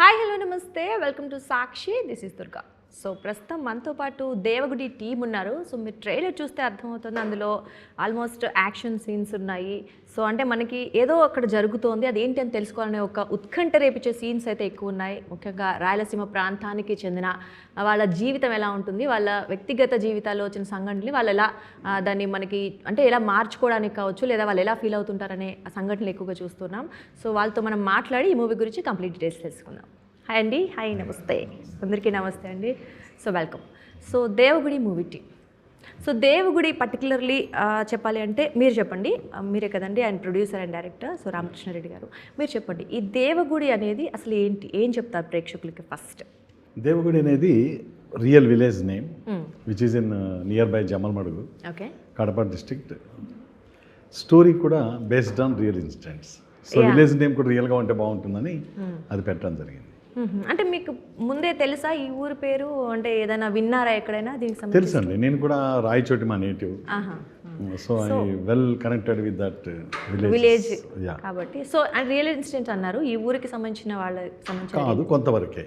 Hi hello నమస్తే welcome to Sakshi this is Durga. So ప్రస్తుతం మనతో పాటు దేవగుడి టీం ఉన్నారు. సో మీరు ట్రైలర్ చూస్తే అర్థమవుతుంది, అందులో ఆల్మోస్ట్ యాక్షన్ సీన్స్ ఉన్నాయి. సో అంటే మనకి ఏదో అక్కడ జరుగుతోంది, అదేంటి అని తెలుసుకోవాలనే ఒక ఉత్కంఠ రేపించే సీన్స్ అయితే ఎక్కువ ఉన్నాయి. ముఖ్యంగా రాయలసీమ ప్రాంతానికి చెందిన వాళ్ళ జీవితం ఎలా ఉంటుంది, వాళ్ళ వ్యక్తిగత జీవితాల్లో వచ్చిన సంఘటనలు వాళ్ళు ఎలా దాన్ని మనకి అంటే ఎలా మార్చుకోవడానికి కావచ్చు, లేదా వాళ్ళు ఎలా ఫీల్ అవుతుంటారనే సంఘటనలు ఎక్కువగా చూస్తున్నాం. సో వాళ్ళతో మనం మాట్లాడి ఈ మూవీ గురించి కంప్లీట్ డీటెయిల్స్ తెలుసుకుందాం. హాయ్ అండి. హాయ్, నమస్తే అందరికీ. నమస్తే అండి. So welcome. So Devagudi movie team. So Devagudi particularly చెప్పాలి అంటే మీరు చెప్పండి, మీరే కదండి ఆయన producer and director. So Ramakrishna Reddy గారు, మీరు చెప్పండి ఈ దేవగుడి అనేది అసలు ఏంటి, ఏం చెప్తారు ప్రేక్షకులకి? ఫస్ట్, దేవగుడి అనేది real village name which is in near by Jammalamadugu, okay, Kadapa district. Story కూడా based on real incidents. So village name కూడా రియల్గా ఉంటే బాగుంటుందని అది పెట్టడం జరిగింది. అంటే మీకు ముందే తెలుసా ఈ ఊరి పేరు, అంటే ఏదైనా విన్నారా ఎక్కడైనా దీనికి సంబంధించి? తెలుసండి, నేను కూడా రాయచోటి మా native. So I well connected with that village కాబట్టి. సో రియల్ ఇన్సిడెంట్ అన్నారు, ఈ ఊరికి సంబంధించిన వాళ్ళ సంబంధించిన కాదు, కొంతవరకు.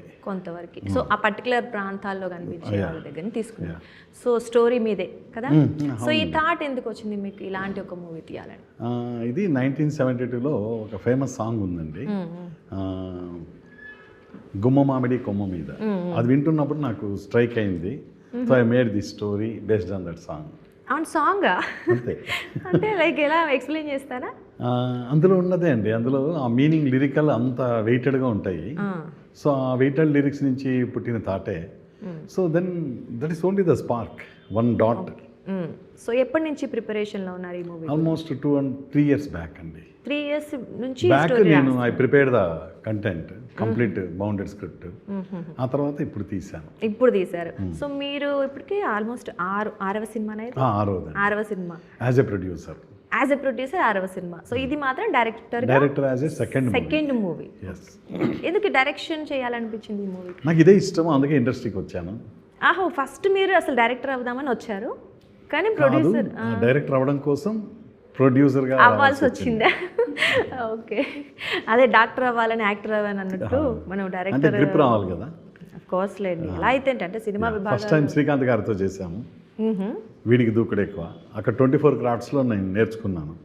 సో ఆ పర్టికులర్ ప్రాంతాల్లో కనిపించే వాళ్ళ దగ్గర తీసుకున్నారు. సో స్టోరీ మీదే కదా. సో ఈ థాట్ ఎందుకు వచ్చింది మీకు ఇలాంటి ఒక మూవీ తీయాలని? ఇది 1972లో ఒక ఫేమస్ సాంగ్ ఉందండి, గుమ్మ మామిడి కొమ్మ మీద. అది వింటున్నప్పుడు నాకు స్ట్రైక్ అయింది. So I made the story based on that song. అవును, సాంగా? అంతే. అంటే లైక్ ఎలా ఎక్స్ప్లెయిన్ చేస్తారా? అందులో ఉన్నదే అండి, అందులో ఆ మీనింగ్ లిరికల్ అంత వెయిటెడ్గా ఉంటాయి. సో ఆ వెయిటెడ్ లిరిక్స్ నుంచి పుట్టిన థాటే. So then that is only the spark, one dot. So ఎప్పటి నుంచి ప్రిపరేషన్లో ఉన్నారు ఈ మూవీ? ఆల్మోస్ట్ 2-3 years బ్యాక్ అండి. 3 years నుంచి బ్యాక్ నేను I prepared the content, complete bounded script. ఆ తర్వాత ఇప్పుడు తీశారు. సో మీరు ఇప్పటికి ఆల్మోస్ట్ ఆరవ సినిమా, ఆరవ సినిమా యాజ్ ఎ ప్రొడ్యూసర్, ఆరవ సినిమా. సో ఇది మాత్రం director as a second movie. ఎందుకు డైరెక్షన్ చేయాలనిపించింది ఈ మూవీ? నాకు ఇదే ఇష్టం, అందుకే ఇండస్ట్రీకి వచ్చాను. ఫస్ట్ మీరు అసలు డైరెక్టర్ అవుదామని వచ్చారు, కానీ ప్రొడ్యూసర్ డైరెక్టర్ అవ్వడం కోసం ప్రొడ్యూసర్గా అవ్వాల్సి వచ్చిందా? ఓకే, అదే డాక్టర్ అవ్వాలని యాక్టర్ అవ్వాలని అన్నట్టు మనం డైరెక్టర్ గ్రిప్ రావాలి కదా. ఆఫ్ కోర్స్ లేండి. ఎలా అయితే అంటే సినిమా విభాగం ఫస్ట్ టైం శ్రీకాంత్ గారితో చేశాము. వీడికి దూకుడు ఎక్కువ. అక్కడ 24 craftsలో నేను నేర్చుకున్నాను.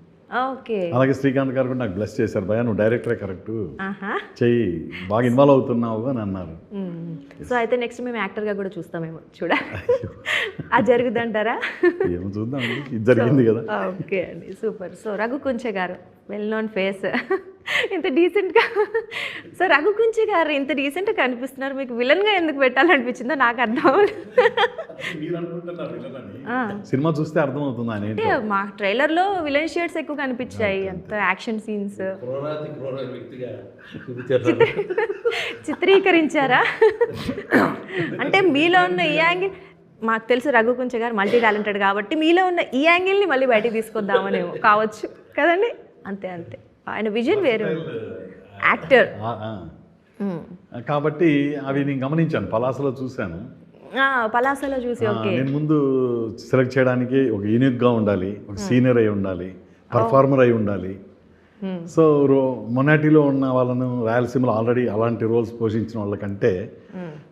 ఓకే, అలాగే శ్రీకాంత్ గారు కూడా నాకు బ్లెస్ చేశారు, భయ్యా నువ్వు డైరెక్టరే కరెక్ట్, చెయ్యి, బాగా ఇన్వాల్వ్ అవుతున్నావు అని అన్నారు. సో అయితే నెక్స్ట్ మేము యాక్టర్గా కూడా చూస్తామేమో, అది జరుగుద్దంటారా? ఏమో చూద్దాం, ఇది జరిగింది కదా. ఓకే అండి, సూపర్. సో రఘు కుంచె గారు, వెల్ నోన్ ఫేస్, ఇంత డీసెంట్గా. సో రఘు కుంచె గారు ఇంత డీసెంట్గా కనిపిస్తున్నారు, మీకు విలన్గా ఎందుకు పెట్టాలనిపించిందో నాకు అర్థం అవ్వలేదు. సినిమా చూస్తే అర్థమవుతుంది. అంటే మా ట్రైలర్లో విలన్ షేడ్స్ ఎక్కువ కనిపించాయి, అంత యాక్షన్ సీన్స్ చిత్రీకరించారా? అంటే మీలో ఉన్న ఈ యాంగిల్, మాకు తెలుసు రఘు కుంచె గారు మల్టీ టాలెంటెడ్ కాబట్టి మీలో ఉన్న ఈ యాంగిల్ని మళ్ళీ బయటికి తీసుకొద్దామనేమో కావచ్చు కదండి. అంతే, ఆయన విజన్ వేరు, యాక్టర్ కాబట్టి అవి నేను గమనించాను, పలాసలో చూశాను. పలాసలో చూసి ఓకే, నేను ముందు సెలెక్ట్ చేయడానికి ఒక యూనిక్గా ఉండాలి, ఒక సీనియర్ అయి ఉండాలి, పర్ఫార్మర్ అయి ఉండాలి. సో మొనాటిలో ఉన్న వాళ్ళను రాయలసీమలో ఆల్రెడీ అలాంటి రోల్స్ పోషించిన వాళ్ళకంటే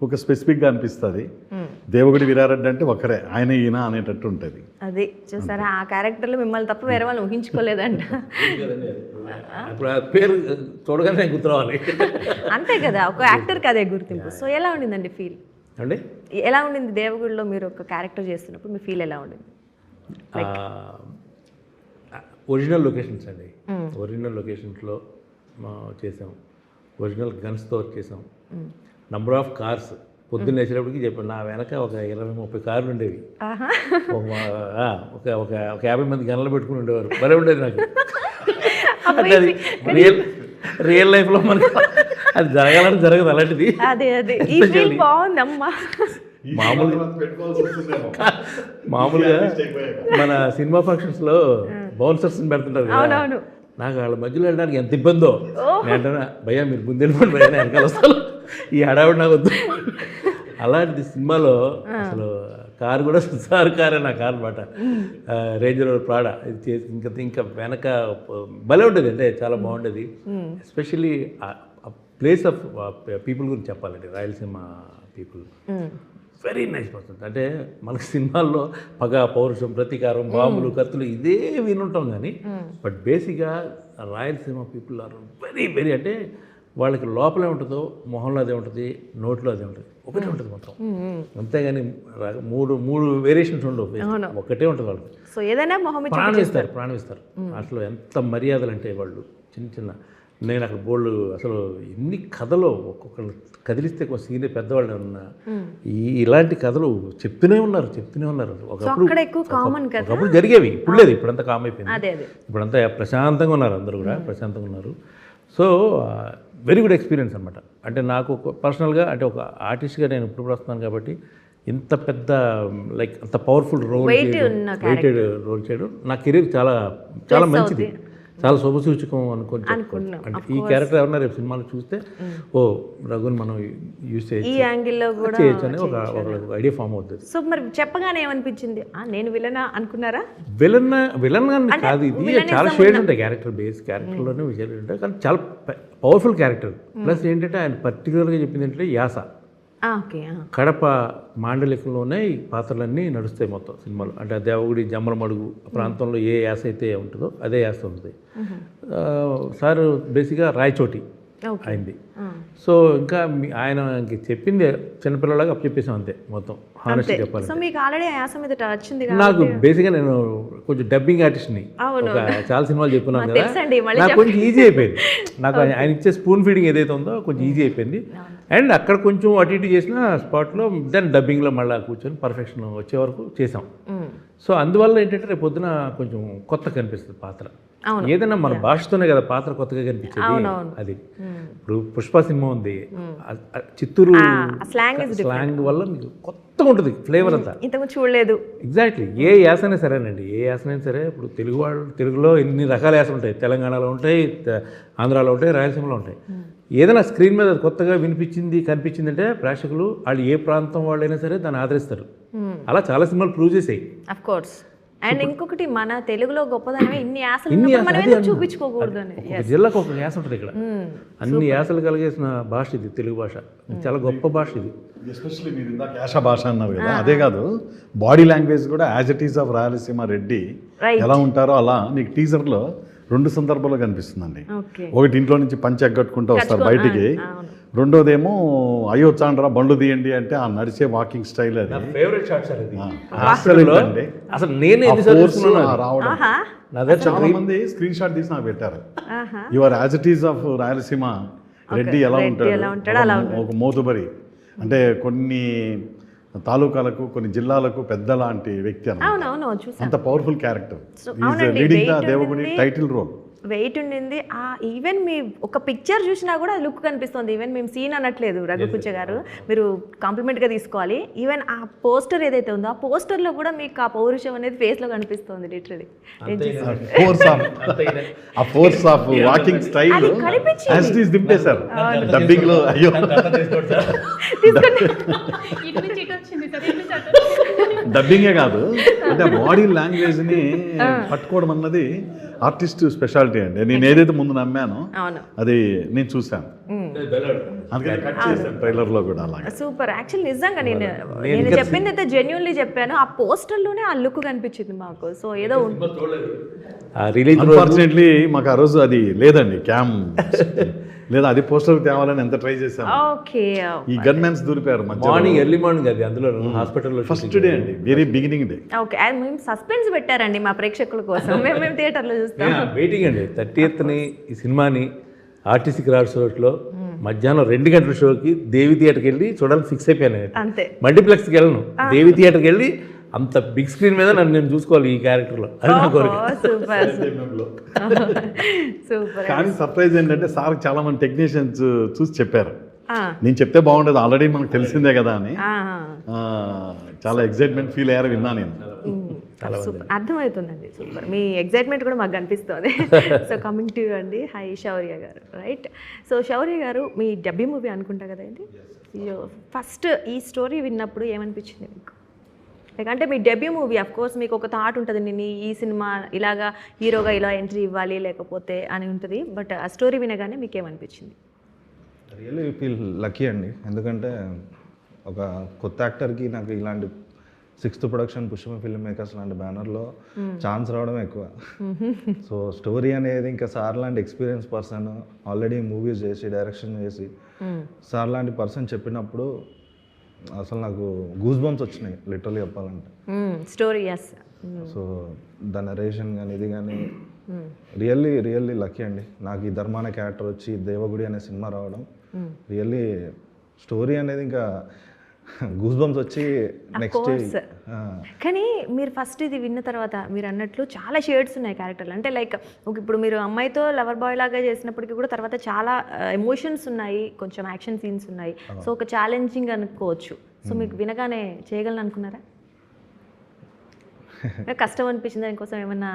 ఒక స్పెసిఫిక్గా అనిపిస్తుంది. దేవగుడి వీరారెడ్డి అంటే ఒకరే, ఆయన ఈయన అనేటట్టు ఉంటుంది. అది చూసారా, ఆ క్యారెక్టర్లో మిమ్మల్ని తప్ప వేరే వాళ్ళు ఊహించుకోలేదంట. పేరు చూడగానే గుర్తురావాలి, అంతే కదా, ఒక యాక్టర్కి అదే గుర్తింపు. సో ఎలా ఉండిందండి ఫీల్? అండి ఎలా ఉండింది దేవగుడిలో మీరు ఒక క్యారెక్టర్ చేస్తున్నప్పుడు మీ ఫీల్ ఎలా ఉండింది? ఒరిజినల్ లొకేషన్స్ అండి, ఒరిజినల్ లొకేషన్స్లో చేసాం, ఒరిజినల్ గన్స్తో చేసాం. నంబర్ ఆఫ్ కార్స్ పొద్దున్న వేసేటప్పటికి చెప్పాను, నా వెనక ఒక 20-30 కార్లు ఉండేవి. ఒక 50 మంది గన్లు పెట్టుకుని ఉండేవారు, భలే ఉండేది నాకు. అంటే అది రియల్ లైఫ్లో మనకి అది జరగాలని జరగదు అలాంటిది. మామూలుగా మన సినిమా ఫంక్షన్స్లో బౌన్సర్స్ని పెడుతుంటారు కదా, నాకు వాళ్ళ మధ్యలో వెళ్ళడానికి ఎంత ఇబ్బందో. నేను భయ్యా మీరు ముందు వెళ్ళిపోండి భయ్యా, నేను వెనకాల వస్తాను, ఈ హడావిడి నాకు వద్దు. అలాంటి సినిమాలో అసలు కారు కూడా సార్ కారే నా కారు అనమాట, రేంజ్ రోవర్ ప్రాడా. ఇది చేసి ఇంకా వెనక భలే ఉండేది, అంటే చాలా బాగుండేది. ఎస్పెషల్లీ ప్లేస్ ఆఫ్ పీపుల్ గురించి చెప్పాలండి. Rayalaseema people very nice person. అంటే మనకి సినిమాల్లో పగ, పౌరుషం, ప్రతీకారం, బాంబులు, కత్తులు ఇదే వినుంటాం కానీ బట్ బేసిక్గా Rayalaseema people are very very, అంటే వాళ్ళకి లోపలే ఉంటుందో మొహంలో అదే ఉంటుంది, నోట్లో అదే ఉంటుంది, ఒకటే ఉంటుంది మొత్తం. అంతేగాని మూడు వేరియేషన్స్ ఉండవు, ఒకటే ఉంటుంది వాళ్ళకి. సో ఏదైనా మొహం ప్రాణం ఇస్తారు. అసలు ఎంత మర్యాదలు అంటే వాళ్ళు చిన్న నేను అక్కడ బోల్డ్ అసలు ఎన్ని కథలు ఒక్కొక్కరు కదిలిస్తే ఒక సీనియర్ పెద్దవాళ్ళు ఉన్నా ఇలాంటి కథలు చెప్తూనే ఉన్నారు. ఒకప్పుడు జరిగేవి, ఇప్పుడు లేదు, ఇప్పుడంతా కామ్ అయిపోయింది. ఇప్పుడంతా ప్రశాంతంగా ఉన్నారు, అందరూ కూడా ప్రశాంతంగా ఉన్నారు. సో వెరీ గుడ్ ఎక్స్పీరియన్స్ అనమాట. అంటే నాకు పర్సనల్గా అంటే ఒక ఆర్టిస్ట్గా నేను ఇప్పుడు వస్తున్నాను కాబట్టి ఇంత పెద్ద లైక్ అంత పవర్ఫుల్ వెయిటెడ్ రోల్ చేయడం నా కెరీర్ చాలా చాలా మంచిది, చాలా శుభసూచకం అనుకుంటున్నాను. అంటే ఈ క్యారెక్టర్ ఎవరన్నా రేపు సినిమాలో చూస్తే ఓ రఘుని మనం యూజ్ చేయొచ్చు అని ఒక ఐడియా ఫామ్ అవుతుంది. సో మరి చెప్పగానే ఏమనిపించింది, నేను విలనా అనుకున్నారా? విలన్ కాదు, ఇది చాలా షేడ్స్ ఉంటాయి క్యారెక్టర్, బేస్ క్యారెక్టర్లోనే విషయాలు ఉంటాయి, కానీ చాలా పవర్ఫుల్ క్యారెక్టర్. ప్లస్ ఏంటంటే ఆయన పర్టికులర్గా చెప్పింది ఏంటంటే యాస. కడప మాండలికంలోనే ఈ పాత్రలన్నీ నడుస్తాయి మొత్తం సినిమాలో. అంటే దేవగుడి, జమ్మలమడుగు ప్రాంతంలో ఏ యాస అయితే ఉంటుందో అదే యాస ఉంటుంది. సార్ బేసిక్గా రాయచోటి అయింది. సో ఇంకా ఆయన ఇంక చెప్పింది చిన్నపిల్లలాగా చెప్పేసాం అంతే మొత్తం, హానెస్ట్గా చెప్పాలి. నాకు బేసిక్గా నేను కొంచెం డబ్బింగ్ ఆర్టిస్ట్ని, చాలా సినిమాలు చెప్పున్నాను కదా, నాకు కొంచెం ఈజీ అయిపోయింది. నాకు ఆయన ఇచ్చే స్పూన్ ఫీడింగ్ ఏదైతే ఉందో కొంచెం ఈజీ అయిపోయింది. అండ్ అక్కడ కొంచెం అటు ఇటు చేసిన స్పాట్లో దెన్ డబ్బింగ్లో మళ్ళీ కూర్చొని పర్ఫెక్షన్ వచ్చే వరకు చేసాం. సో అందువల్ల ఏంటంటే రేపు పొద్దున కొంచెం కొత్త కనిపిస్తుంది పాత్ర. ఏదైనా మన భాషతోనే కదా పాత్ర కొత్తగా కనిపించేది. అది ఇప్పుడు పుష్ప సినిమా ఉంది, చిత్తూరు స్లాంగ్ వల్ల మీకు కొత్తగా ఉంటుంది ఫ్లేవర్ అంతా, చూడలేదు. ఎగ్జాక్ట్లీ. ఏ యాసనే సరేనండి, ఏ యాసనైనా సరే. ఇప్పుడు తెలుగులో ఎన్ని రకాల యాసలు ఉంటాయి, తెలంగాణలో ఉంటాయి, ఆంధ్రాలో ఉంటాయి, రాయలసీమలో ఉంటాయి. ఏదైనా స్క్రీన్ మీద కొత్తగా కనిపించింది అంటే ప్రేక్షకులు వాళ్ళు ఏ ప్రాంతం వాళ్ళైనా సరే దాన్ని ఆదరిస్తారు. అలా చాలా సినిమాలు ప్రూవ్ చేసాయి. Of course. అండ్ ఇంకొకటి మన తెలుగులో గొప్పదనమే ఇన్ని యాసలు చూపించుకోకూడదు. జిల్లాకు ఒక యాస ఉంటుంది ఇక్కడ, అన్ని యాసలు కలిగేసిన భాష ఇది, తెలుగు భాష చాలా గొప్ప భాష ఇది. ఎస్పెషల్లీ మీరు ఇందాక యాస భాష అన్నారు కదా, అదే కాదు బాడీ లాంగ్వేజ్ కూడా as it is of Rayalaseema Reddy ఎలా ఉంటారో అలా మీకు టీజర్లో 2 సందర్భాల్లో కనిపిస్తుందండి. ఒకటి ఇంట్లో నుంచి పంచి ఎగ్గట్టుకుంటూ వస్తారు బయటికి, రెండోదేమో అయ్యో చాండ్రా బండ్లు తీయండి అంటే ఆ నడిచే వాకింగ్ స్టైల్ అది చాలా మంది స్క్రీన్ షాట్ తీసి నాకు పెట్టారు. Your as it is of Rayalaseema Reddy ఎలా ఉంటాడు, ఒక మోతుబరి అంటే కొన్ని తాలూకాలకు కొన్ని జిల్లాలకు పెద్ద లాంటి వ్యక్తి అన్నమాట. అంత powerful character. Leading the Devagudi title role. Weight ఉండింది. ఈవెన్ మీ ఒక పిక్చర్ చూసినా కూడా లుక్ కనిపిస్తుంది. ఈవెన్ మేము సీన్ అనట్లేదు రఘుకుంచ గారు, మీరు కాంప్లిమెంట్గా తీసుకోవాలి. ఈవెన్ ఆ పోస్టర్ ఏదైతే ఉందో ఆ పోస్టర్లో కూడా మీకు ఆ పౌరుషం అనేది ఫేస్లో కనిపిస్తుంది. లిటరలీ ఆ ఫోర్స్ ఆఫ్ వాకింగ్ స్టైల్ దింపేశారు డబ్బింగ్లో. అయ్యో డబ్బింగే కాదు అంటే బాడీ లాంగ్వేజ్ని పట్టుకోవడం అన్నది ఆర్టిస్ట్ స్పెషాలిటీ అండి. నేను ఏదైతే ముందు నమ్మానో అది నేను చూశాను, అందుకని కట్ చేశాను ట్రైలర్లో కూడా. అలాగే సూపర్. యాక్చువల్లీ నిజంగా నేను చెప్పింది అయితే జెన్యూన్లీ చెప్పాను. ఆ పోస్టర్లోనే ఆ లుక్ కనిపించింది మాకు. సో ఏదో అన్ఫార్చునేట్లీ మాకు ఆ రోజు అది లేదండి, క్యామ్ లేదా అది పోస్టర్ తేవాలని ఎంత ట్రై చేశాను. ఈ గన్ మ్యాన్స్ దూరిపోయారు మార్నింగ్, ఎర్లీ మార్నింగ్. అది అందులో హాస్పిటల్లో ఫస్ట్ డే అండి, వెరీ బిగినింగ్ డే. ఓకే, మేము సస్పెన్స్ పెట్టారండి మా ప్రేక్షకుల కోసం. మేము థియేటర్లో చూస్తాం. వెయిటింగ్ అండి 30th ఈ సినిమాని ఆర్టీసీ క్రాస్ రోడ్లో మధ్యాహ్నం 2 గంటల షోకి దేవి థియేటర్కి వెళ్ళి చూడాలని ఫిక్స్ అయిపోయాను. అంతే, మల్టీప్లెక్స్కి వెళ్ళను, దేవి థియేటర్కి వెళ్ళి అంత బిగ్ స్క్రీన్ మీద నన్ను నేను చూసుకోవాలి ఈ క్యారెక్టర్లో. అది నా కోరిక. కానీ సర్ప్రైజ్ ఏంటంటే సార్ చాలా మంది టెక్నీషియన్స్ చూసి చెప్పారు, నేను చెప్తే బాగుండేది, ఆల్రెడీ మనకు తెలిసిందే కదా అని. చాలా ఎక్సైట్మెంట్ ఫీల్ అయ్యారు, విన్నా నేను. అర్థమవుతుందండి. సూపర్. మీ ఎగ్జైట్మెంట్ కూడా మాకు కనిపిస్తుంది. సో కమింగ్ టు అండి, హై శౌర్య గారు, రైట్? సో శౌర్య గారు మీ డబ్బీ మూవీ అనుకుంటా కదండి. ఫస్ట్ ఈ స్టోరీ విన్నప్పుడు ఏమనిపించింది మీకు? అంటే మీ డెబ్యూ మూవీ, అఫ్ కోర్స్ మీకు ఒక థాట్ ఉంటుంది, నేను ఈ సినిమా ఇలాగా హీరోగా ఇలా ఎంట్రీ ఇవ్వాలి లేకపోతే అని ఉంటుంది. బట్ ఆ స్టోరీ వినగానే మీకు ఏమనిపించింది? రియల్లీ ఫీల్ లక్కీ అండి, ఎందుకంటే ఒక కొత్త యాక్టర్కి నాకు ఇలాంటి 6th production Pushpa film makers లాంటి బ్యానర్లో ఛాన్స్ రావడం ఎక్కువ. సో స్టోరీ అనేది ఇంకా సార్ లాంటి ఎక్స్పీరియన్స్ పర్సన్, ఆల్రెడీ మూవీస్ చేసి డైరెక్షన్ చేసి సార్ లాంటి పర్సన్ చెప్పినప్పుడు అసలు నాకు గూస్ బంప్స్ వచ్చినాయి లిటరల్లీ చెప్పాలంటే. Story yes. So the narration కానీ ఇది కానీ రియల్లీ లక్కీ అండి. నాకు ఈ ధర్మాన క్యారెక్టర్ వచ్చి దేవగుడి అనే సినిమా రావడం రియల్లీ స్టోరీ అనేది ఇంకా గూస్ బంప్స్ వచ్చి నెక్స్ట్. కానీ మీరు ఫస్ట్ ఇది విన్న తర్వాత మీరు అన్నట్లు చాలా షేడ్స్ ఉన్నాయి క్యారెక్టర్లు. అంటే లైక్ ఇప్పుడు మీరు అమ్మాయితో లవర్ బాయ్ లాగా చేసినప్పటికీ కూడా తర్వాత చాలా ఎమోషన్స్ ఉన్నాయి, కొంచెం యాక్షన్ సీన్స్ ఉన్నాయి. సో ఒక ఛాలెంజింగ్ అనుకోవచ్చు. సో మీకు వినగానే చేయగలను అనుకున్నారా? కష్టం అనిపించింది దానికోసం ఏమన్నా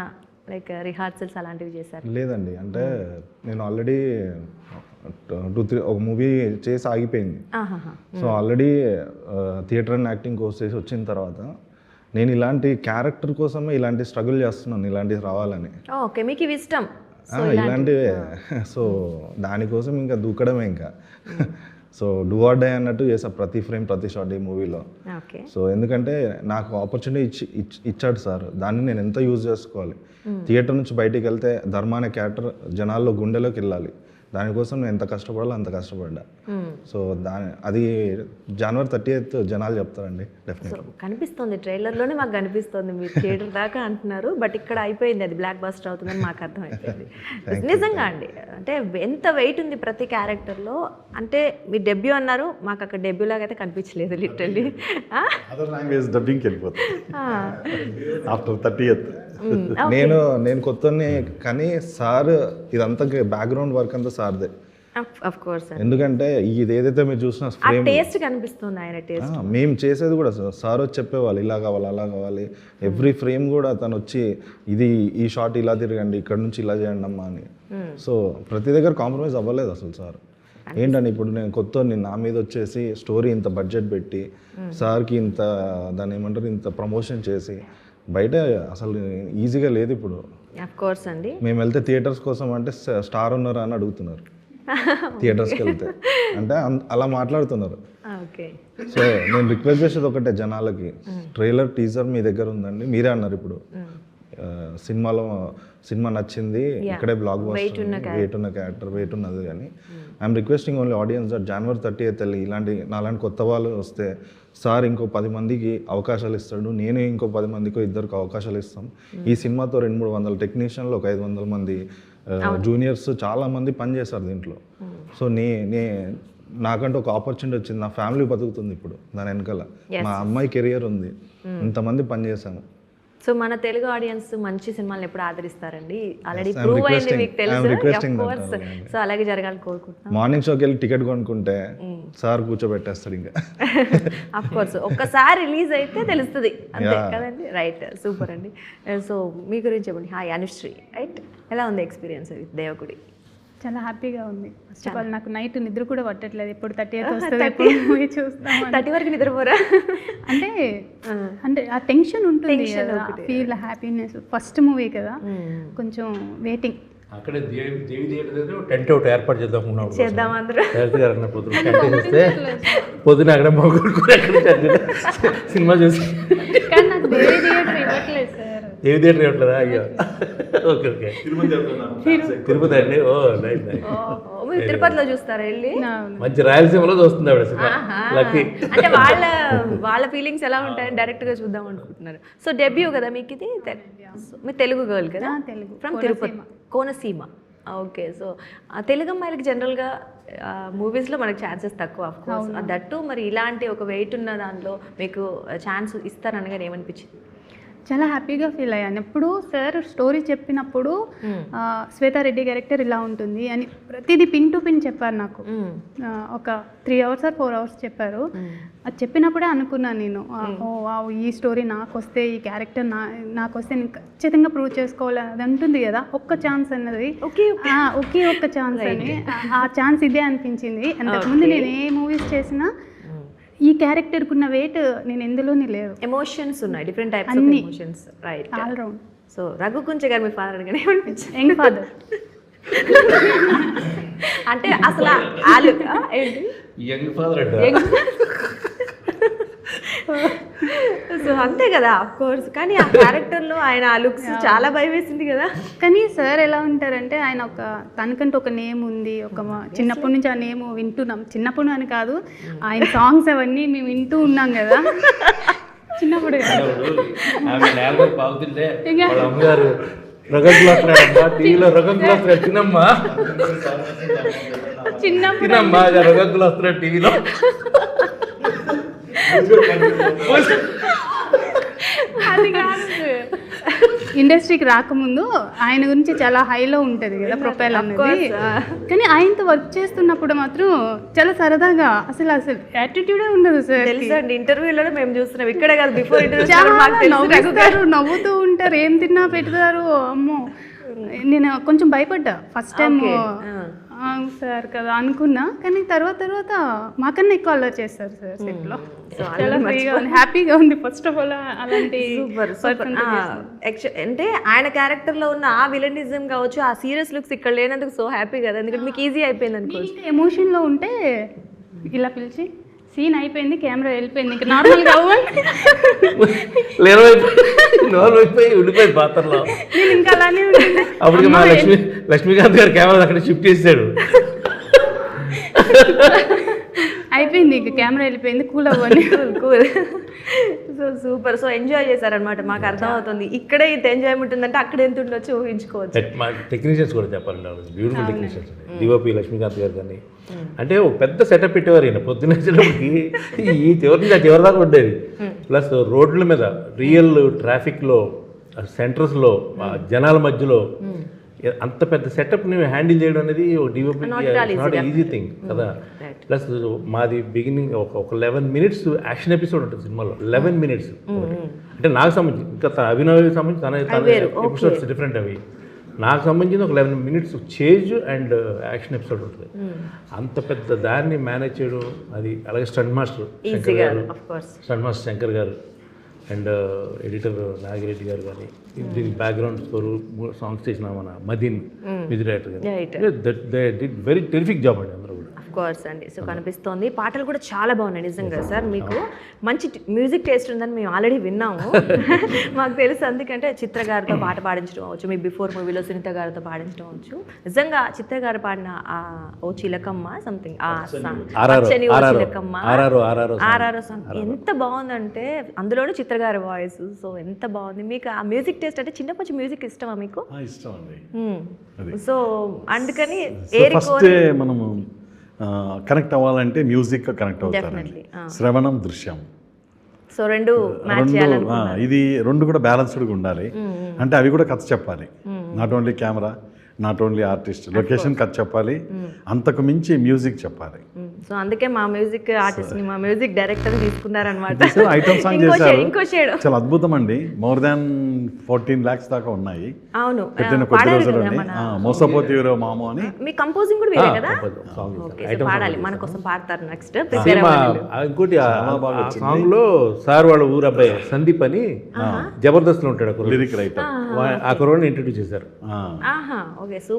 లైక్ రిహార్సల్స్ అలాంటివి చేశారు? లేదండి, అంటే నేను ఆల్రెడీ 2-3 ఒక మూవీ చేసి ఆగిపోయింది. So already theatre and acting course చేసి వచ్చిన తర్వాత నేను ఇలాంటి క్యారెక్టర్ కోసమే ఇలాంటి స్ట్రగుల్ చేస్తున్నాను, ఇలాంటివి రావాలని. ఓకే, మీకు ఇవి ఇష్టం ఇలాంటివే. సో దానికోసం ఇంకా దూకడమే ఇంకా. సో డూ ఆర్ డై అన్నట్టు చేసా ప్రతి ఫ్రేమ్ ప్రతి షాట్ ఈ మూవీలో. సో ఎందుకంటే నాకు ఆపర్చునిటీ ఇచ్చాడు సార్, దాన్ని నేను ఎంత యూజ్ చేసుకోవాలి. థియేటర్ నుంచి బయటికి వెళ్తే ధర్మ అనే క్యారెక్టర్ జనాల్లో గుండెలోకి వెళ్ళాలి, దానికోసం నేను ఎంత కష్టపడాలో అంత కష్టపడ్డా. సో అది January 30th జనాలు చెప్తారండి డెఫినెట్గా. కనిపిస్తుంది ట్రైలర్లోనే మాకు కనిపిస్తుంది, మీరు థియేటర్ దాకా అంటున్నారు, బట్ ఇక్కడ అయిపోయింది, అది బ్లాక్ బస్టర్ అవుతుందని మాకు అర్థమైపోయింది. నిజంగా అండి, అంటే ఎంత వెయిట్ ఉంది ప్రతి క్యారెక్టర్లో. అంటే మీ డెబ్యూ అన్నారు, మాకు అక్కడ డెబ్యూ లాగా అయితే కనిపించలేదు లిటరల్లీ. అదర్ లాంగ్వేజ్ డబ్బింగ్కి వెళ్ళిపోతుంది ఆఫ్టర్ 30th. నేను కొత్తని, కానీ సార్ ఇదంతా బ్యాక్గ్రౌండ్ వర్క్ అంతా సార్దే. ఆఫ్ కోర్స్, ఎందుకంటే ఇది ఏదైతే మీరు చూసిన ఫ్రేమ్ టేస్ట్ కనిపిస్తుంది, ఆయన టేస్ట్. మేము చేసేది కూడా సార్ వచ్చి చెప్పేవాళ్ళు ఇలా కావాలి అలా కావాలి. ఎవ్రీ ఫ్రేమ్ కూడా తను వచ్చి ఇది ఈ షాట్ ఇలా తిరగండి, ఇక్కడ నుంచి ఇలా చేయండి అమ్మా అని. సో ప్రతి దగ్గర కాంప్రమైజ్ అవ్వలేదు అసలు సార్. ఏంటంటే ఇప్పుడు నేను కొత్త నా మీద వచ్చేసి స్టోరీ ఇంత బడ్జెట్ పెట్టి సార్కి ఇంత దాన్ని ఏమంటారు ఇంత ప్రమోషన్ చేసి బయట అసలు ఈజీగా లేదు ఇప్పుడు. ఆఫ్ కోర్స్ అండి, మేము వెళ్తే థియేటర్స్ కోసం అంటే స్టార్ ఉన్నారా అని అడుగుతున్నారు థియేటర్స్కి వెళ్తే, అంటే అలా మాట్లాడుతున్నారు. సో నేను రిక్వెస్ట్ చేసేది ఒకటే జనాలకి, ట్రైలర్ టీజర్ మీ దగ్గర ఉందండి, మీరే అన్నారు ఇప్పుడు సినిమా నచ్చింది, ఇక్కడే బ్లాక్ బస్టర్, వెయిట్ ఉన్న క్యారెక్టర్, వెయిట్ ఉన్నది. కానీ I'm requesting only audience that January 30th ఇలాంటి నాలాంటి కొత్త వాళ్ళు వస్తే సార్ ఇంకో 10 మందికి అవకాశాలు ఇస్తాడు, నేను ఇంకో 10 మందికో ఇద్దరికి అవకాశాలు ఇస్తాం. ఈ సినిమాతో 200-300 టెక్నీషియన్లు, ఒక 500 మంది జూనియర్స్ చాలా మంది పనిచేశారు దీంట్లో. సో నాకంటే ఒక ఆపర్చునిటీ వచ్చింది, నా ఫ్యామిలీ బతుకుతుంది ఇప్పుడు దాని వెనకాల, మా అమ్మాయి కెరియర్ ఉంది, ఇంతమంది పనిచేశాము. సో మన తెలుగు ఆడియన్స్ మంచి సినిమాలను ఎప్పుడు ఆదరిస్తారండి, ఆల్రెడీ ప్రూవ్ అయింది, మీకు తెలుసు. సో అలాగే జరగాలని కోరుకుంటున్నాం. మార్నింగ్ షోకి వెళ్ళి టికెట్ కొనుక్కుంటే సార్ కూర్చోబెట్టేస్తాడు ఇంకా. ఆఫ్ కోర్స్ ఒక్కసారి రిలీజ్ అయితే తెలుస్తుంది అంతే కదండి. రైట్, సూపర్ అండి. సో మీ గురించి చెప్పండి. హాయ్ అనుశ్రీ, రైట్, ఎలా ఉంది ఎక్స్పీరియన్స్ విత్ దేవగుడి? చాలా హ్యాపీగా ఉంది. ఫస్ట్ ఆఫ్ ఆల్ నాకు నైట్ నిద్ర కూడా పట్టట్లేదు, ఎప్పుడు 30th వస్తుంది, ఎప్పుడు మూవీ చూస్తాం. 30 వరకు నిద్రపోరా? అంటే ఆ టెన్షన్ ఉంటుంది, ఫీల్ హ్యాపీనెస్, ఫస్ట్ మూవీ కదా, కొంచెం వెయిటింగ్. అక్కడే దేవి థియేటర్ టెంట్ ఒకటి ఏర్పాటు చేద్దాం అందరూ. పొద్దున అక్కడ సినిమా చూసి కానీ నాకు దేవి థియేటర్ ఇవ్వట్లేదు సార్. దేవి థియేటర్ ఇవ్వట్లేదా? అయ్యో, ఓకే ఓకే, తిరుపతి అండి. ఓ నైస్ నైస్. మీరు తిరుపతిలో చూస్తారా వెళ్ళి? మంచి రాయలసీమలో చూస్తుంది ఆవిడ సినిమా. లక్కీ. అంటే వాళ్ళ ఫీలింగ్స్ ఎలా ఉంటాయని డైరెక్ట్గా చూద్దాం అనుకుంటున్నారు. సో డెబ్యూ కదా మీకు ఇది, మీరు తెలుగు గర్ల్ కదా, from Tirupati, Konaseema. Okay, so Telugu అమ్మాయిలకి జనరల్గా మూవీస్లో మనకి ఛాన్సెస్ తక్కువ, ఆఫ్ కోర్స్. దట్టు మరి ఇలాంటి ఒక వెయిట్ ఉన్న దానిలో మీకు ఛాన్స్ ఇస్తారనగా ఏమనిపించింది? చాలా హ్యాపీగా ఫీల్ అయ్యాను. ఎప్పుడు సార్ స్టోరీ చెప్పినప్పుడు శ్వేతారెడ్డి క్యారెక్టర్ ఇలా ఉంటుంది అని ప్రతిదీ పిన్ టు పిన్ చెప్పారు నాకు. ఒక 3 hours or 4 hours చెప్పారు. అది చెప్పినప్పుడే అనుకున్నాను నేను, ఈ స్టోరీ నాకు వస్తే, ఈ క్యారెక్టర్ నాకు వస్తే నేను ఖచ్చితంగా ప్రూవ్ చేసుకోవాలి. అది ఉంటుంది కదా ఒక్క ఛాన్స్ అన్నది, ఒకే ఒక్క ఛాన్స్ అని, ఆ ఛాన్స్ ఇదే అనిపించింది. అంతకుముందు నేను ఏ మూవీస్ చేసినా ఈ క్యారెక్టర్కి ఉన్న వెయిట్ నేను ఎందులోనే లేదు. ఎమోషన్స్ ఉన్నాయి, different types of emotions, right, all round. So Raghu Kuncha garu మీ ఫాదర్ గారు ఏమనిపించింది? Young father. అంటే అసలు ఆలు ఏంటి యంగ్ ఫాదర్ అంటే సో అంతే కదా ఆఫ్ కోర్స్. కానీ ఆ క్యారెక్టర్లో ఆయన ఆ లుక్స్ చాలా భయం వేసింది కదా. కానీ సార్ ఎలా ఉంటారంటే ఆయన తనకంటూ ఒక నేమ్ ఉంది, చిన్నప్పటి నుంచి ఆ నేమ్ వింటున్నాం. చిన్నప్పుడు అని కాదు, ఆయన సాంగ్స్ అవన్నీ మేము వింటూ ఉన్నాం కదా చిన్నప్పుడు. ఆమె నేల పాగుతుంటే వాళ్ళ అమ్మగారు రగంతులు వస్తున్నాడమ్మా, టీవీలో రగంతులు వస్తున్నాడు, తినమ్మా చిన్నప్పుడు తినమ్మా, రగంతులు వస్తున్నాడు టీవీలో. అది కాదు, ఇండస్ట్రీకి రాకముందు ఆయన గురించి చాలా హైలో ఉంటుంది కదా ప్రొఫైల్ అనేది. కానీ ఆయనతో వర్క్ చేస్తున్నప్పుడు మాత్రం చాలా సరదాగా, అసలు యాటిట్యూడే ఉండదు సార్. తెలుసండి, ఇంటర్వ్యూలో మేము చూస్తున్నాం, ఇక్కడే కాదు బిఫోర్ చాలా నవ్వుతారు, నవ్వుతూ ఉంటారు, ఏం తిన్నా పెడతారు. అమ్మో, నేను కొంచెం భయపడ్డా ఫస్ట్ టైం సార్ కదా అనుకున్నా. కానీ తర్వాత మాకన్నా ఎక్కువ అల్లరి చేస్తారు సార్ సెట్లో. చాలా ఫ్రీగా ఉంది, హ్యాపీగా ఉంది. ఫస్ట్ ఆఫ్ ఆల్ అలాంటి అంటే ఆయన క్యారెక్టర్ లో ఉన్న ఆ విలనిజం కావచ్చు, ఆ సీరియస్ లుక్స్ ఇక్కడ లేనందుకు సో హ్యాపీ కదా, ఎందుకంటే మీకు ఈజీ అయిపోయింది అనుకోవచ్చు. ఎమోషన్లో ఉంటే ఇలా పిలిచి సీన్ అయిపోయింది, కెమెరా వెళ్ళిపోయింది, ఇంకా నార్మల్గా అయిపోయి ఉండిపోయి పాత్రలో. నేను ఇంకా అలానే ఉంటుంది. అప్పటికి మా లక్ష్మీకాంత్ గారు కెమెరా అక్కడ షిఫ్ట్ చేశాడు. అయిపోయింది, ఇంకా కెమెరా వెళ్ళిపోయింది, కూల్ అవ్వండి. Cool. So super. So enjoy చేశారనమాట, మాకు అర్థమవుతుంది. ఇక్కడే ఇంత ఎంజాయ్మెంట్ ఉందంటే అక్కడ ఎంత ఉండొచ్చు ఊహించుకోవచ్చు. మా టెక్నీషియన్స్ కూడా చెప్పాలండి, బ్యూటిఫుల్ టెక్నీషియన్స్ డిఓపి లక్ష్మీకాంత్ గారు కానీ. అంటే ఒక పెద్ద సెటప్ పెట్టేవారు ఈయన. పొద్దున్న వచ్చేటప్పటికి ఈ చివరి నుంచి ఆ చివరి దాకా ఉండేది. ప్లస్ రోడ్ల మీద రియల్ ట్రాఫిక్లో సెంటర్స్లో జనాల మధ్యలో అంత పెద్ద సెటప్ని హ్యాండిల్ చేయడం అనేది ఒక డిఓపి నాట్ ఈజీ థింగ్ కదా. ప్లస్ మాది బిగినింగ్ ఒక 11 minutes యాక్షన్ ఎపిసోడ్ ఉంటుంది సినిమాలో. 11 minutes అంటే నాకు సంబంధించి, ఇంకా అభినవ్కి సంబంధించి తన ఎపిసోడ్స్ డిఫరెంట్ అవి. నాకు సంబంధించిన ఒక 11 minutes change and action episode ఉంటుంది. అంత పెద్ద దాన్ని మేనేజ్ చేయడం అది. అలాగే స్టంట్ మాస్టర్ శంకర్ గారు అండ్ ఎడిటర్ నాగిరెడ్డి గారు కానీ, దీనికి బ్యాక్గ్రౌండ్ స్కోరు సాంగ్స్ చేసిన మన మదీన్ మ్యూజిక్ డైరెక్టర్ గారు, they did very terrific job అండి అందరూ కూడా. కోర్స్ అండి. సో కనిపిస్తోంది, పాటలు కూడా చాలా బాగున్నాయి నిజంగా. సార్ మీకు మంచి మ్యూజిక్ టేస్ట్ ఉందని మేము ఆల్రెడీ విన్నాము, మాకు తెలుసు. అందుకంటే చిత్ర గారితో పాట పాడించడం అవచ్చు, మీ బిఫోర్ మూవీలో సునీత గారితో పాడించడం అవచ్చు. నిజంగా చిత్ర గారు పాడిన ఓ చిలకమ్మ సంథింగ్, ఆర్ఆర్ సాంగ్ ఎంత బాగుందంటే, అందులోనూ చిత్ర గారి వాయిస్. సో ఎంత బాగుంది. మీకు ఆ మ్యూజిక్ టేస్ట్ అంటే చిన్నప్పటి మ్యూజిక్ ఇష్టమా మీకు? ఇష్టం అండి. సో అందుకని ఫస్ట్ మనము కనెక్ట్ అవ్వాలంటే మ్యూజిక్ కనెక్ట్ అవుతారండి. శ్రవణం, దృశ్యం. సో రెండు ఇది రెండు కూడా బ్యాలెన్స్డ్గా ఉండాలి. అంటే అవి కూడా కథ చెప్పాలి. Not only camera, not only artist, location కథ చెప్పాలి, అంతకు మించి మ్యూజిక్ చెప్పాలి. సో అందుకే మా మ్యూజిక్ ఆర్టిస్ట్ని, మా మ్యూజిక్ డైరెక్టర్ తీసుకున్నారనమాట. ఐటమ్ సాంగ్ చేశారు, చాలా అద్భుతం అండి. మోర్ దాన్ 14 lakhs దాకా ఉన్నాయి. అవును, పెట్టిన కొద్ది రోజుల్లోనే. మోసపోతీరో మామో అని. మీ కంపోజింగ్ కూడా వేరే కదా? పాడాలి, మన కోసం పాడతారు నెక్స్ట్. ఇంకోటి సాంగ్ లో సార్ వాళ్ళ ఊరు అబ్బాయి సందీప్ అని జబర్దస్త్ లో ఉంటాడు, లిరిక్ రైటర్. ఆ కుర్రోడ్ని ఇంట్రడ్యూస్ చేశారు.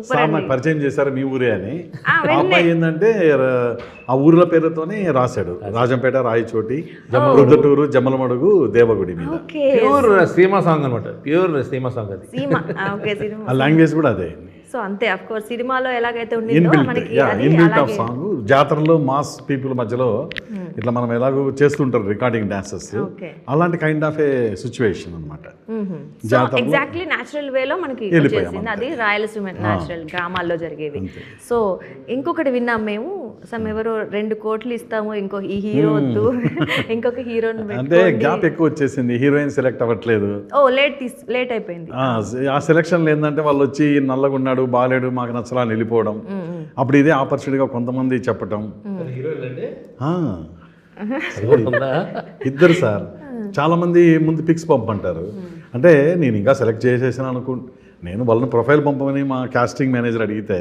సార్ నాకు పరిచయం చేశారు, మీ ఊరే అని. ఆ అబ్బాయి ఏంటంటే ఆ ఊర్ల పేరుతోనే రాశాడు, రాజంపేట, రాయచోటి, రుద్దటూరు, జమ్మలమడుగు, దేవగుడి మీద. ప్యూర్ సీమా సాంగ్ అనమాట, ప్యూర్ సీమా సాంగ్ అది. ఆ లాంగ్వేజ్ కూడా అదే. సో అంతే, అఫ్ కోర్స్ సినిమాలో ఎలాగైతే ఉండిందో మనకి ఇన్బిల్ట్ ఆఫ్ సాంగ్. జాతరలో మాస్ పీపుల్ మధ్యలో ఇట్లా మనం ఎలాగో చేస్తుంటారు రికార్డింగ్ డాన్సెస్, అలాంటి కైండ్ ఆఫ్ ఏ సిచ్యువేషన్ అనమాట. ఎగ్జాక్ట్లీ న్యాచురల్ వేలో మనకి వచ్చేసింది. అది రాయలసీమ న్యాచురల్ గ్రామాల్లో జరిగేవి. సో ఇంకొకటి విన్నాం మేము, ఎవరో 2 కోట్లు ఇస్తాము, ఇంకో ఈ హీరో వద్దు, ఇంకొక హీరోని అంటే గ్యాప్ ఎక్కువ వచ్చేసింది, హీరోయిన్ సెలెక్ట్ అవ్వట్లేదు. లేట్ అయిపోయింది. ఆ సెలెక్షన్ ఏంటంటే వాళ్ళు వచ్చి నల్లగా ఉన్నాడు, బాగాలేడు, మాకు నచ్చలా వెళ్ళిపోవడం. అప్పుడు ఇదే ఆపర్చునిటీగా కొంతమంది చెప్పటం. ఇద్దరు సార్ చాలా మంది ముందు పిక్స్ పంపంటారు. అంటే నేను ఇంకా సెలెక్ట్ చేసేసాను నేను వాళ్ళని ప్రొఫైల్ పంపమని మా కాస్టింగ్ మేనేజర్ అడిగితే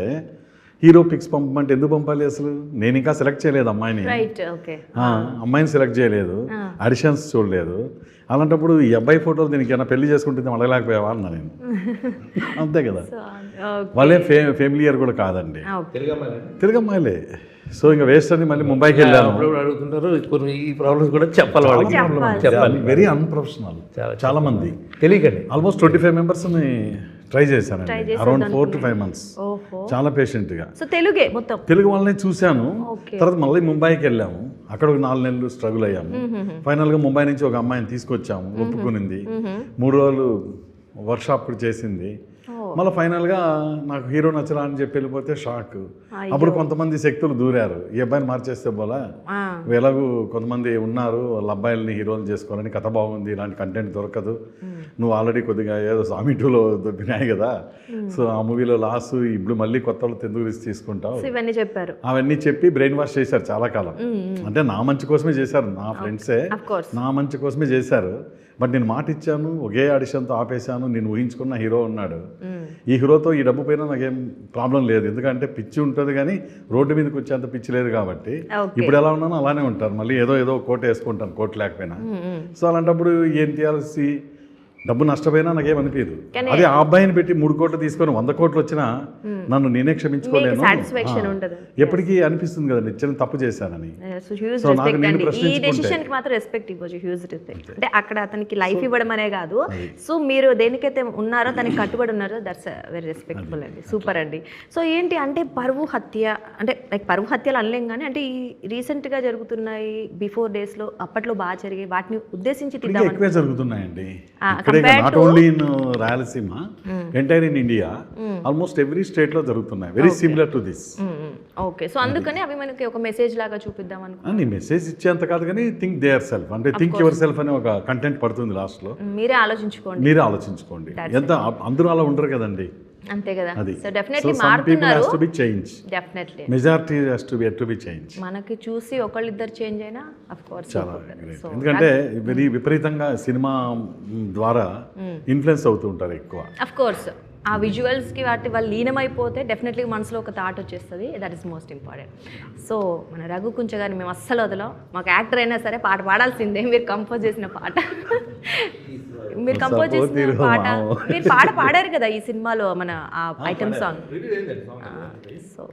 హీరో పిక్స్ పంపమంటే ఎందుకు పంపాలి అసలు? నేను ఇంకా సెలెక్ట్ చేయలేదు అమ్మాయిని. Right, okay. అమ్మాయిని సెలెక్ట్ చేయలేదు, ఆడిషన్స్ చూడలేదు. అలాంటప్పుడు ఈ అబ్బాయి ఫోటోలు దీనికి ఏమైనా పెళ్లి చేసుకుంటుంది అడగలేకపోయావా అన్నా నేను. అంతే కదా, వాళ్ళే ఫెమిలియర్ కూడా కాదండి, తిరగమ్మాయిలే. సో ఇంకా వేస్ట్ అని మళ్ళీ ముంబైకి వెళ్ళాను. అడుగుతుంటారు కొన్ని ఈ ప్రాబ్లమ్స్ కూడా చెప్పాలి వాళ్ళకి, చెప్పాలి. వెరీ అన్ప్రొఫెషనల్ చాలా మంది, తెలియకండి. ఆల్మోస్ట్ 25 మెంబర్స్ని ట్రై చేశానండి, అరౌండ్ 4 to 5 months, చాలా పేషెంట్గా. సో తెలుగే మొత్తం, తెలుగు వాళ్ళని చూశాను. తర్వాత మళ్ళీ ముంబైకి వెళ్ళాము, అక్కడ ఒక 4 నెలలు స్ట్రగుల్ అయ్యాము. ఫైనల్గా ముంబై నుంచి ఒక అమ్మాయిని తీసుకొచ్చాము, ఒప్పుకునింది. 3 రోజులు వర్క్షాప్ కూడా చేసింది. మళ్ళీ ఫైనల్గా నాకు హీరో నచ్చరా అని చెప్పి వెళ్ళిపోతే షాక్. అప్పుడు కొంతమంది శక్తులు దూరారు, ఈ అబ్బాయిని మార్చేస్తే పోలా, ఎలాగూ కొంతమంది ఉన్నారు వాళ్ళ అబ్బాయిలని హీరోలు చేసుకోవాలని, కథ బాగుంది, ఇలాంటి కంటెంట్ దొరకదు, నువ్వు ఆల్రెడీ కొద్దిగా ఏదో సామి 2లో దొరికినాయి కదా, సో ఆ మూవీలో లాస్, ఇప్పుడు మళ్ళీ కొత్త వాళ్ళతో ఎందుకు రిస్క్ తీసుకుంటావు, ఇవన్నీ చెప్పారు. అవన్నీ చెప్పి బ్రెయిన్ వాష్ చేశారు చాలా కాలం. అంటే నా మంచి కోసమే చేశారు, నా ఫ్రెండ్సే నా మంచి కోసమే చేశారు. బట్ నేను మాట ఇచ్చాను, ఒకే ఆడిషన్తో ఆపేశాను. నేను ఊహించుకున్న హీరో ఉన్నాడు, ఈ హీరోతో ఈ డబ్బు పైన నాకేం ప్రాబ్లం లేదు, ఎందుకంటే పిచ్చి ఉంటుంది కానీ రోడ్డు మీదకి వచ్చేంత పిచ్చి లేదు కాబట్టి. ఇప్పుడు ఎలా ఉన్నానో అలానే ఉంటారు, మళ్ళీ ఏదో కోట్ వేసుకుంటాను, కోట్ లేకపోయినా. సో అలాంటప్పుడు ఏం చేయాల్సి, డబ్బు నష్టపోయినా నాకేమనిపించదు. అదే ఆ అబ్బాయిని పెట్టి 3 కోట్లు తీసుకొని 100 కోట్లు వచ్చినా నన్ను నేనే క్షమించుకోలేను. ఎప్పటికీ అనిపిస్తుంది కదా నిత్యం తప్పు చేశానని. సో నాకు నేను ఈ డెసిషన్కి మాత్రం రెస్పెక్ట్ ఇవ్వచ్చు, హ్యూజ్ రెస్పెక్ట్. అంటే అక్కడ అతనికి లైఫ్ ఇవ్వడం అనే కాదు, సో మీరు దేనికైతే ఉన్నారో దానికి కట్టుబడి ఉన్నారో, దట్స్ వెరీ రెస్పెక్టబుల్ అండి, సూపర్ అండి. సో ఏంటి అంటే పరువు హత్య, అంటే లైక్ పరువు హత్యలు అనలేం కానీ, అంటే ఈ రీసెంట్గా జరుగుతున్నాయి, బిఫోర్ డేస్లో అప్పట్లో బాగా జరిగాయి, వాటిని ఉద్దేశించి తిద్దాం ఎక్కువే జరుగుతున్నాయండి. Not only in Rayalaseema, entire in India, almost every state లో జరుగుతున్నాయి, very similar to this. Okay, so అందుకని అవి మనకి ఒక మెసేజ్ లాగా చూపిద్దాం అని మెసేజ్ ఇచ్చేంత కాదు కానీ థింక్ దేర్ సెల్ఫ్, అంటే థింక్ యువర్ సెల్ఫ్ అనే ఒక కంటెంట్ పడుతుంది లాస్ట్ లో. మీరే ఆలోచించుకోండి. ఎంత అందరూ అలా ఉండరు కదండి, అంతే కదా. అది సో డెఫినెట్లీ మారుతున్నారు, definitely majority has to be change. మనకి చూసి ఒకళ్ళిద్దరు చేంజ్ అయినా ఆఫ్ కోర్స్ చాలా, ఎందుకంటే వెరీ విపరీతంగా సినిమా ద్వారా ఇన్ఫ్లుయెన్స్ అవుతూ ఉంటారు ఎక్కువ. ఆఫ్ కోర్స్ ఆ విజువల్స్కి వాటి వాళ్ళు లీనమైపోతే డెఫినెట్లీ మనసులో ఒక థాట్ వచ్చేస్తుంది, that is most important. So మన రఘు కుంచ గారిని మేము అస్సలు వదలం, మాకు యాక్టర్ అయినా సరే పాట పాడాల్సిందే. మీరు కంపోజ్ చేసిన పాట మీరు పాడారు కదా ఈ సినిమాలో, మన ఆ ఐటమ్ సాంగ్. సో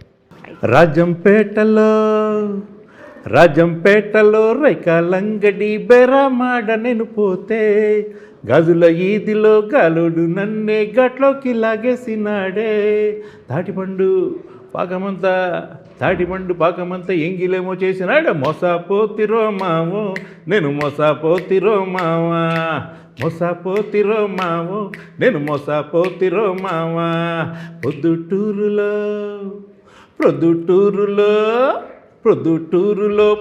రాజంపేటలో రైకాలంగడి బెరమాడ నేను పోతే, గజుల ఈదిలో గాలుడు నన్నే గట్లోకి లాగేసినాడే, తాటిపండు పాకమంతా ఎంగిలేమో చేసినాడు, మోసపోతిరో మావో నేను మోసపోతిరో మావా, మోసపోతిరో మావో నేను మోసపోతిరో మావా, ప్రొద్దుటూరులో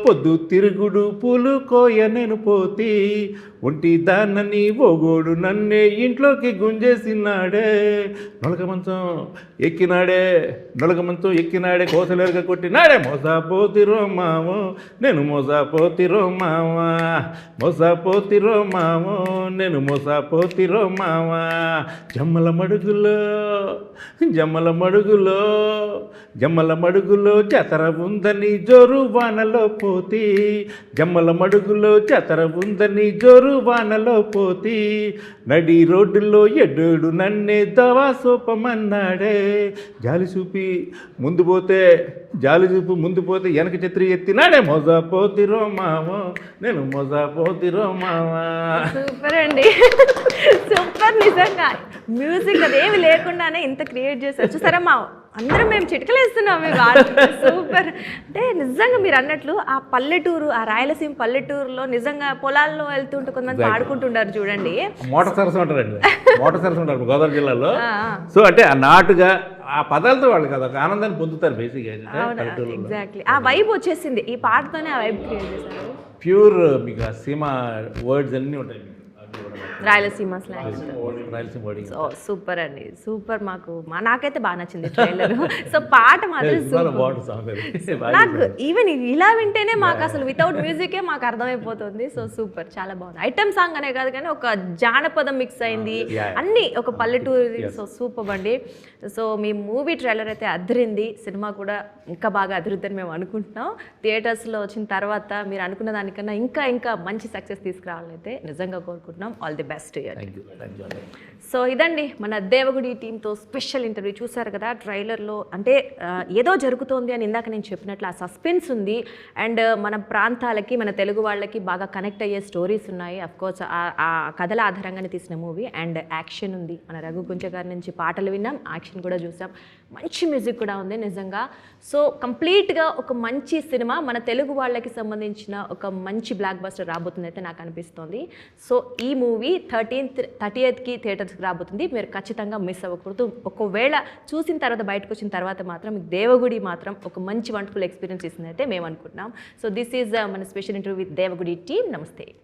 పొద్దు తిరుగుడు పూలు కోయ నేను పోతి, ఒంటి దాన్నని ఓగోడు నన్నే ఇంట్లోకి గుంజేసినాడే, నొలక మంచం ఎక్కినాడే కోసలేరుగా కొట్టినాడే, మోసపోతిరో మావో నేను మోసపోతిరో మావా, మోసపోతిరో మావో నేను మోసపోతిరో మావా, జమ్మల మడుగులో జాతర ఉందని జోరు వానలో పోతి, జమ్మల మడుగులో జాతర ఉందని జోరు వానలో పోతి, నడి రోడ్డులో ఎడ్డోడు నన్నే దవా సోపమన్నాడే, జాలి చూపి ముందు పోతే వెనక చిత్రి ఎత్తినాడే, మోసపోతిరో మావో నేను మోసపోతిరో మావా. సూపర్ అండి, సూపర్. నిజంగా మ్యూజిక్ అదేమి లేకుండానే ఇంత క్రియేట్ చేశారు చూసారా, మా అందరం మేము చిటికలేస్తున్నాం మీ వాళ్ళు. సూపర్. అంటే నిజంగా మీరు అన్నట్లు ఆ పల్లెటూరు, ఆ రాయలసీమ పల్లెటూరులో నిజంగా పొలాల్లో వెళ్తుంటే కొంతమంది ఆడుకుంటుంటారు చూడండి, మోటార్ సరస్సు ఉంటారు గోదావరి జిల్లాలో. సో అంటే ఆ నాటుగా ఆ పదాలతో వాళ్ళు కదా ఒక ఆనందాన్ని పొందుతారు బేసిక్గా. ఎగ్జాక్ట్లీ ఆ వైబ్ వచ్చేసింది ఈ పాటతోనే, ఆ వైబ్ క్రియేట్ చేశారు. ప్యూర్ మీకు సీమ వర్డ్స్ అన్నీ ఉంటాయి. Rayalaseema slang. Rayalaseema wording. So super అండి, సూపర్. నాకైతే బాగా నచ్చింది ట్రైలర్. సో పాట మాత్రం చాలా సూపర్. బాగుంటుంది సాంగ్ అది. బాగా నాకు ఈవెన్ ఇలా వింటేనే మాకు అసలు వితౌట్ మ్యూజికే మాకు అర్థమైపోతుంది. సో సూపర్, చాలా బాగుంది. ఐటమ్ సాంగ్ అనే కాదు కానీ ఒక జానపదం మిక్స్ అయింది, అన్ని ఒక పల్లెటూరు. సో సూపర్ అండి. సో మీ మూవీ ట్రైలర్ అయితే అదిరింది, సినిమా కూడా ఇంకా బాగా అదిరుద్దని మేము అనుకుంటున్నాం. థియేటర్స్లో వచ్చిన తర్వాత మీరు అనుకున్న దానికన్నా ఇంకా ఇంకా మంచి సక్సెస్ తీసుకురావాలని అయితే నిజంగా కోరుకుంటున్నాం. All the best. Thank you. So ఇదండి మన దేవగుడి టీంతో స్పెషల్ ఇంటర్వ్యూ. చూసారు కదా ట్రైలర్లో, అంటే ఏదో జరుగుతోంది అని ఇందాక నేను చెప్పినట్లు ఆ సస్పెన్స్ ఉంది. అండ్ మన ప్రాంతాలకి, మన తెలుగు వాళ్ళకి బాగా కనెక్ట్ అయ్యే స్టోరీస్ ఉన్నాయి. అఫ్కోర్స్ ఆ కథల ఆధారంగానే తీసిన మూవీ. అండ్ యాక్షన్ ఉంది, మన రఘు గుంజ గారి నుంచి పాటలు విన్నాం, యాక్షన్ కూడా చూసాం, మంచి మ్యూజిక్ కూడా ఉంది నిజంగా. సో కంప్లీట్గా ఒక మంచి సినిమా, మన తెలుగు వాళ్ళకి సంబంధించిన ఒక మంచి బ్లాక్ బస్టర్ రాబోతుంది అయితే నాకు అనిపిస్తుంది. సో ఈ మూవీ 30th థియేటర్స్కి రాబోతుంది. మీరు ఖచ్చితంగా మిస్ అవ్వకూడదు. ఒకవేళ చూసిన తర్వాత బయటకు వచ్చిన తర్వాత మాత్రం దేవగుడి మాత్రం ఒక మంచి వండర్ఫుల్ ఎక్స్పీరియన్స్ ఇస్తుంది అయితే మేము అనుకుంటున్నాం. సో దిస్ ఈజ్ మన special interview with Devagudi team. నమస్తే.